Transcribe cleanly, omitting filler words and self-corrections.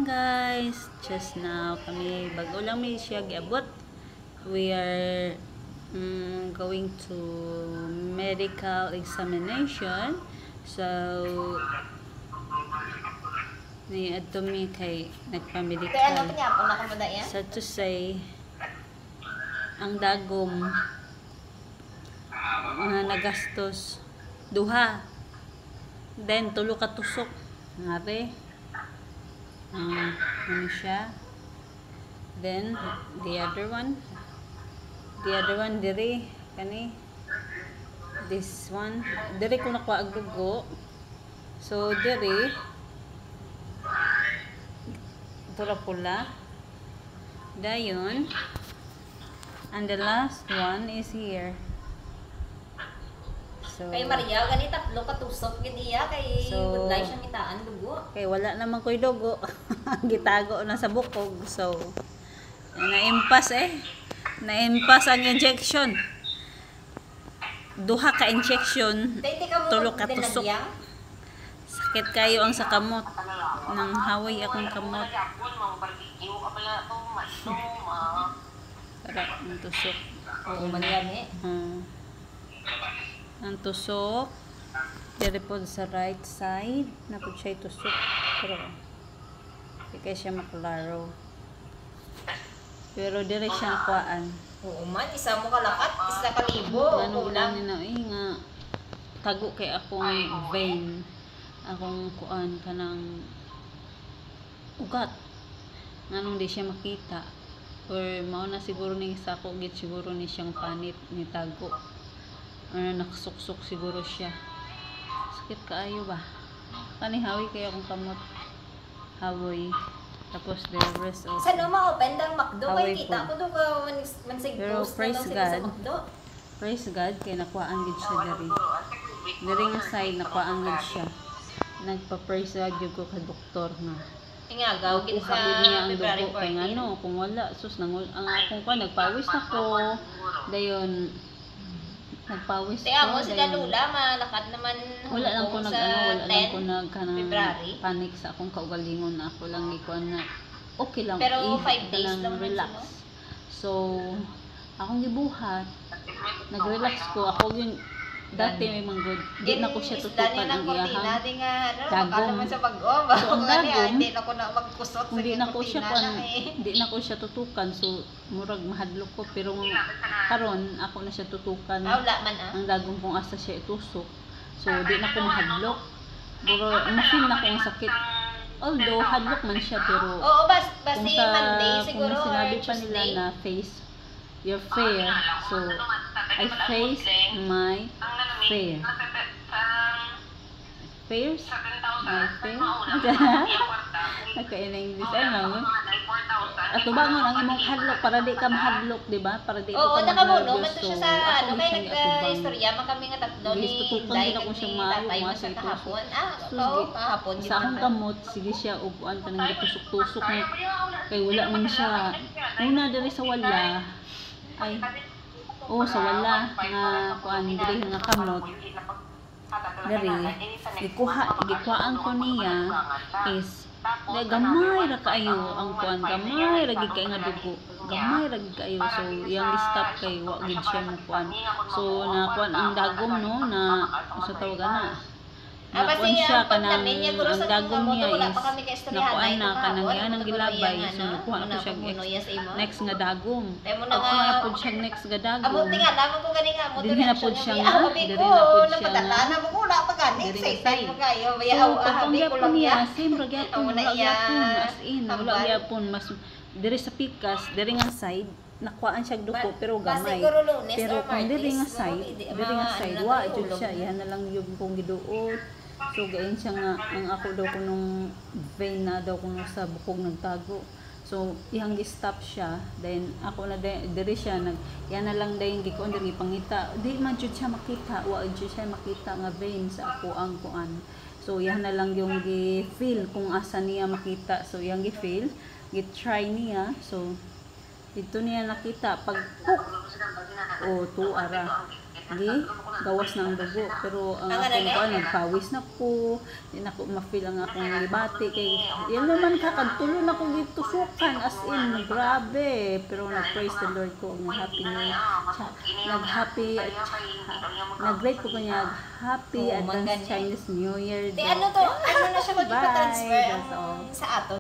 guys, just now kami bago lang may siya giabot. We are going to medical examination. So ni adto mi kay nagpa-medical. Kaya ano pa na kamo yan? So to say ang dagom nagastos duha. Then tulo ka tusok. Ngare. Ano siya. Then the other one diri kani this one diri ko nakuha ang dugo. So diri pula dayon, and the last one is here. So, kay Maria gani tatlo ka tusok gid iya kay budlay siyang kitaan dugo. Kay wala naman koy dugo. Gitago na sa bukog. So na-impas ang injection. Duha ka injection, tulo ka tusok. Sakit kayo ang sa kamot. Nang haway akong kamot. Para ang tusok. Oo man yan ang tusok diri po sa right side na po siya tusok, pero kaya siya maklaro, pero diri siya nakuhaan. Oo man, isa mo kalakat, isa ka libo. Ano lang nina nga tago kay akong vein, akong kuan kanang ugat, nganong di siya makita, or mao na siguro ni sa ako git siguro ni siyang panit ni tago. Nakasuksok siguro siya. Sakit kaayo ba? Kani hawi kaya akong kamot. Hawi. Tapos the rest of sa numa open dang McDo kay kita po. ko do ka mansig Pero post praise na God. sa McDo. Praise God kay nakuhaan gid siya diri. Diri nga side nakuhaan gid siya. Nagpa-praise God jud ko ka doktor nga. Ingagaw gid sa niya ang February dugo kay 14. ngano kung wala sus nang ang akong pa nagpawis ako. Dayon nagpawis ko. Kaya mo sila Lula, malakat naman wala lang ko sa wala lang ko 10 February. panic sa akong kaugalingon na ako lang gikuan na okay lang. Pero 5 days lang relax. man So akong gibuhat, nag-relax ko ako yun dati may manggod. Di na ko siya tutukan ang iyahang dagom. Baka naman sa pag-om. So, ang dagom, hindi na ko na magkusot sa hindi na ko siya hindi na ko siya tutukan, so murag mahadlok ko, pero karon ako na siya tutukan. Wala man Ang dagom kung asa siya itusok, so di na ko mahadlok, pero ma-feel na ko ang sakit, although hadlok man siya, pero oo, basi kung Monday siguro kung sinabi or pa nila Tuesday na face your fair, so I face my fair. Fairs? My fair? Nagka-in English. Ay, no? At tubangon ang imong hadlok para di ka mahadlok, di ba? Para di oo, ka nakamuno. ma-nervous. Mato siya sa ano, ako kaya siyang atubang. nag-istorya, man kami nga tatlo ni Tutukan Day, din ako ni siyang maayo, tatay mo mga sa sa ito. kahapon. Kahapon. Sa akong kamot, sige siya, upuan ka nang gitusok-tusok mo. Kay wala man siya. Una dali sa wala. Ay, sa wala nga kuan diri nga kamot. Dari gikuhaan ko niya is gamay ra kaayo ang kuan, gamay ra gid kay nga dugo, gamay ra gid kaayo, so yang stop kay wa gid siya mo kuan, so na kuan ang dagom no na sa tawagan na kuan siya kanang ang dagom niya is nakuan na kanang yan ang gilabay, so nakuha ko siya next nga dagom. Ako na pud siya next nga dagom. Amo tinga lamang ko gani nga mo Dili na pud siya nga, dili dili na pud siya napatatana mo ko na pa gani Dili sa na side mo kayo baya So, habi pagpanggap ko po lang niya, ya. same ra gyapon, Amo na wala iya. gyapon, as in, wala Tambal. gyapon, mas diri sa pikas, diri nga side, nakuhaan siya duko pero Basta gamay. siguro Lunes Pero or kung diri nga Martes, side, siguro, diri nga mga side, ano wa na jud tulog siya, na. yan na lang yung kung giduot. So gayon siya nga ang ako daw kunong vein na daw kuno sa bukog nagtago. So ihang gi-stop siya, then ako na diri siya nag yan na lang dayon gikuan diri pangita. Di man jud siya makita, wa jud siya makita nga vein sa ako ang kuan. So yan na lang yung gi-feel kung asa niya makita. So yang gi-feel, gi-try niya. So dito niya nakita pag hook. O tuara. gawas ng dugo. Pero ang akong kuan nagpawis na ko, di na ko ma-feel ang akong libati kay yan naman kakadtulo na ko gitusukan as in grabe. Pero nag-praise the Lord ko ang happy new nag-happy nag-great ko niya happy advance Chinese New Year. Ano to? Ano na siya Bye. magpa-transfer That's all. sa ato?